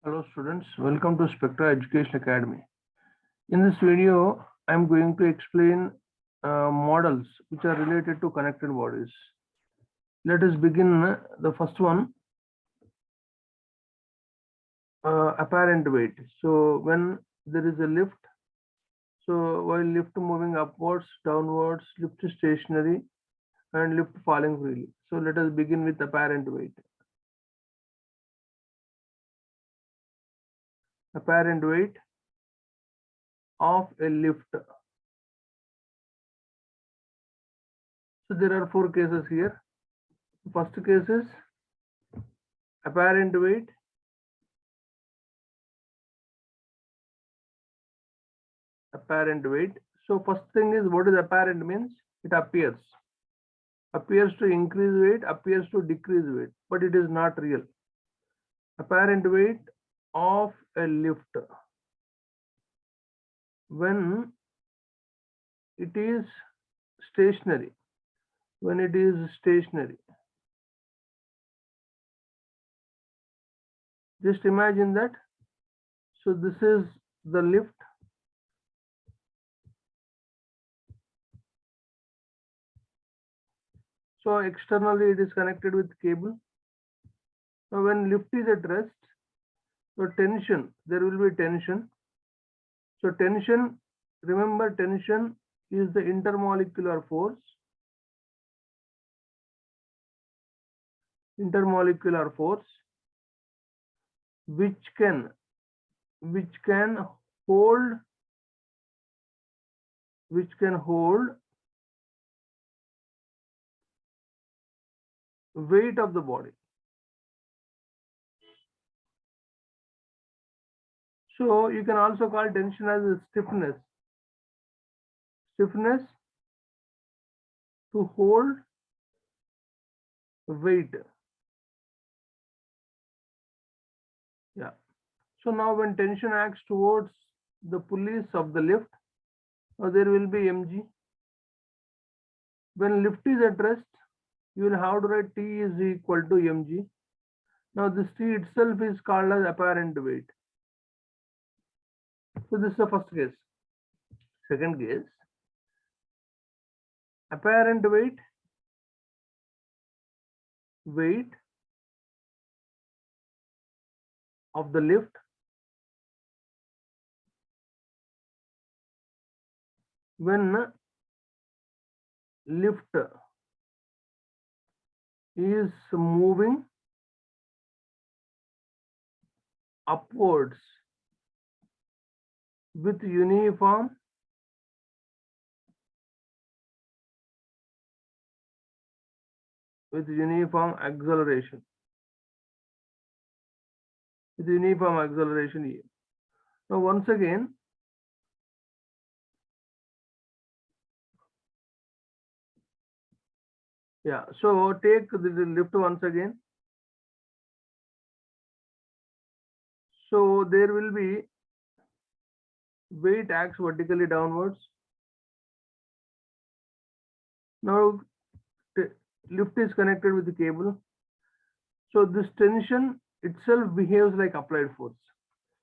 Hello students, welcome to Spectra Education Academy. In this video, I am going to explain models which are related to connected bodies. Let us begin the first one, apparent weight. So when there is a lift, so while lift moving upwards, downwards, lift is stationary and lift falling freely. So let us begin with apparent weight. Apparent weight of a lift. So there are four cases here. First case is apparent weight So first thing is, what is apparent means? It appears to increase weight, appears to decrease weight, but it is not real. Apparent weight of a lift when it is stationary. Just imagine that. So this is the lift. So externally it is connected with cable. Now when lift is at rest, so there will be tension. So tension, remember, tension is the intermolecular force. Which can hold weight of the body. So you can also call tension as a stiffness to hold weight. Yeah. So now when tension acts towards the pulleys of the lift, there will be mg. When lift is at rest, you will have to write T is equal to mg. Now this T itself is called as apparent weight. So this is the first case. Second case, apparent weight of the lift when lift is moving upwards with uniform acceleration. Now once again, so take the lift once again. So there will be weight acts vertically downwards. Now lift is connected with the cable. So this tension itself behaves like applied force.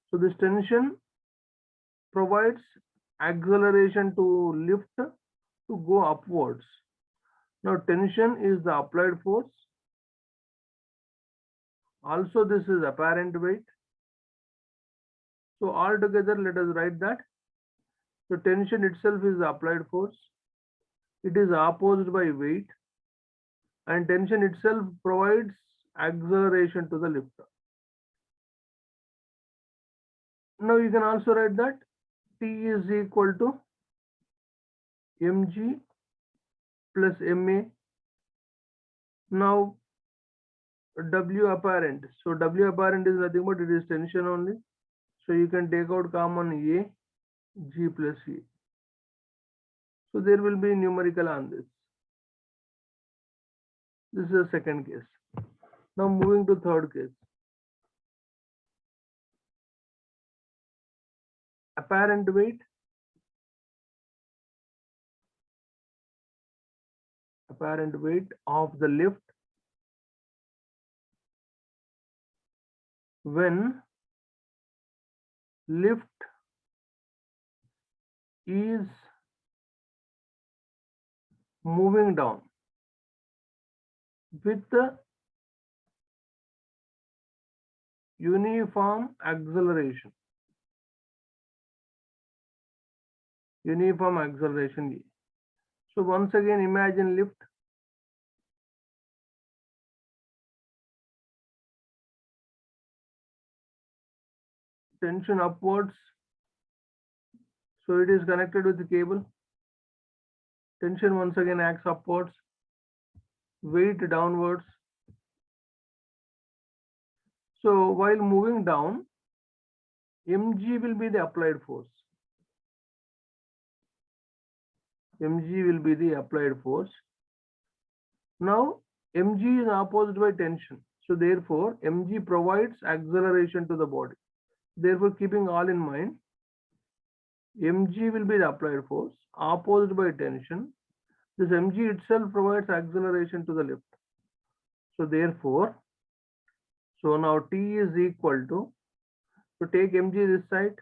So this tension provides acceleration to lift to go upwards. Now tension is the applied force. Also this is apparent weight. So altogether let us write that. So tension itself is the applied force. It is opposed by weight, and tension itself provides acceleration to the lifter. Now you can also write that T is equal to mg plus ma. Now W apparent. So W apparent is nothing but it is tension only. So you can take out common A, G plus E. So there will be numerical on this. This is the second case. Now moving to third case. Apparent weight of the lift when lift is moving down with the uniform acceleration. Uniform acceleration. So once again, imagine lift. Tension upwards. So it is connected with the cable. Tension once again acts upwards. Weight downwards. So while moving down, mg will be the applied force. Mg will be the applied force. Now mg is opposed by tension. So therefore, mg provides acceleration to the body. Therefore, keeping all in mind, mg will be the applied force opposed by tension. This mg itself provides acceleration to the lift. So therefore, so now T is equal to, so take mg this side,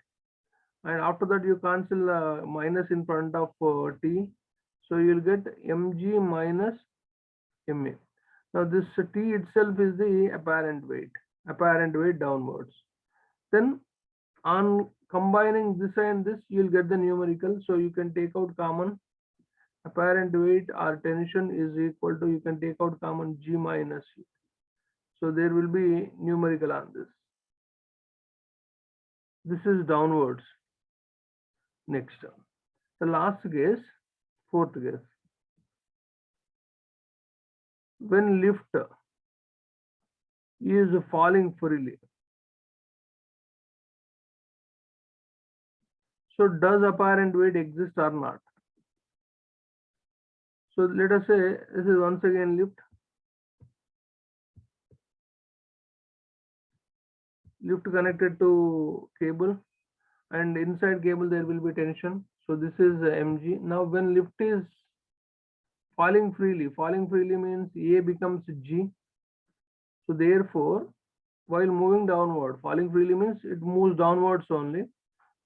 and after that you cancel minus in front of T. So you'll get mg minus ma. Now this T itself is the apparent weight downwards. Then on combining this and this, you'll get the numerical. So you can take out common. Apparent weight or tension is equal to, you can take out common G minus U. So there will be numerical on this. This is downwards. Next, the last case, fourth case. When lift is falling freely. So does apparent weight exist or not? So let us say this is once again lift. Lift connected to cable, and inside cable there will be tension. So this is mg. Now when lift is falling freely means A becomes G. So therefore, while moving downward, falling freely means it moves downwards only.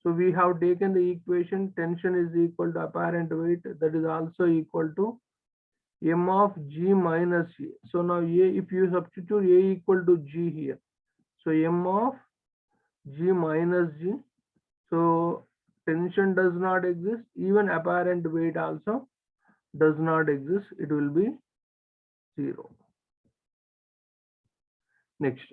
So we have taken the equation, tension is equal to apparent weight, that is also equal to m of G minus A. So now A, if you substitute A equal to G here, so m of G minus G. So tension does not exist, even apparent weight also does not exist, it will be 0. Next.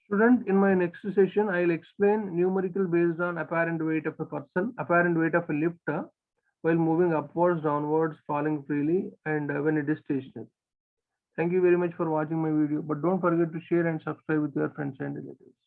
Student, in my next session, I'll explain numerical based on apparent weight of a person, apparent weight of a lift while moving upwards, downwards, falling freely, and when it is stationary. Thank you very much for watching my video, but don't forget to share and subscribe with your friends and relatives.